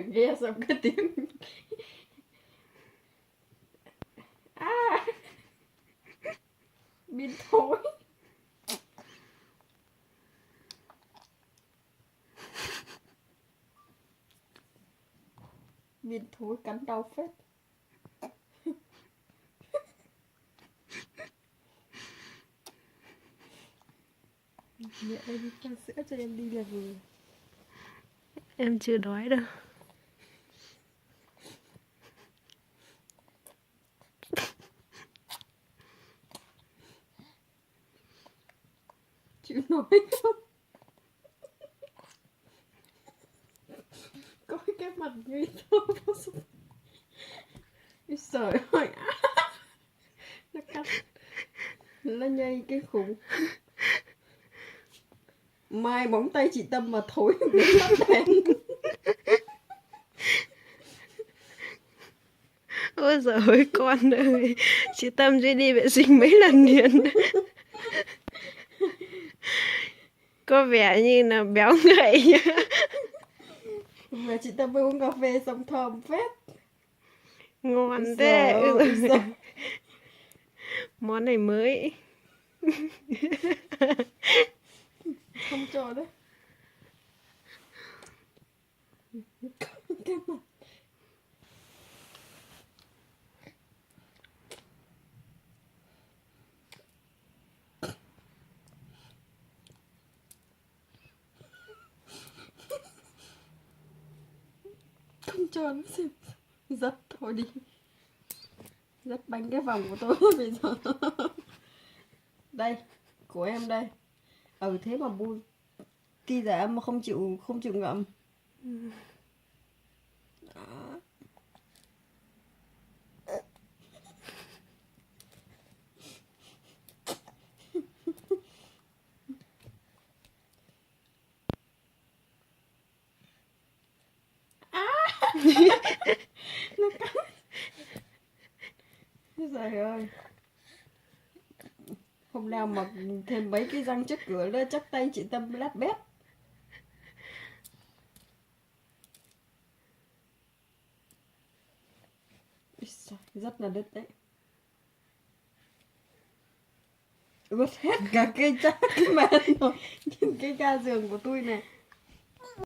Nghe xong cái tiếng à, pin thối. Pin thối cắn đau phết. Mẹ ơi đi pha sữa cho em đi là vừa. Em chưa đói đâu. Chịu nổi không? Có cái mặt nguy thơ. Trời ơi. Nó cắt. Nó nhây cái khủng. Mai móng tay chị Tâm mà thối đến tắt đèn. Ôi giời ơi con ơi. Chị Tâm đi đi vệ sinh mấy lần liền. Có vẻ như là béo ngậy nhá. Mà chị Tâm mới uống cà phê xong thơm phết. Ngon Trời thế. ơi sao? Món này mới. Không cho đấy. Cái mặt. Không cho nó xem. Giật thôi đi. Giật bánh cái vòng của tôi bây giờ. Đây, của em đây. Thế mà bu ti giả mà không chịu ngậm. Đó. Nó cắn. Trời ơi. Hôm nào mà thêm mấy cái răng trước cửa nữa chắc tay chị Tâm lát bét. Rất là đứt đấy. Vứt hết cả cây chắc cái mền rồi. Nhìn cái ga giường của tôi này.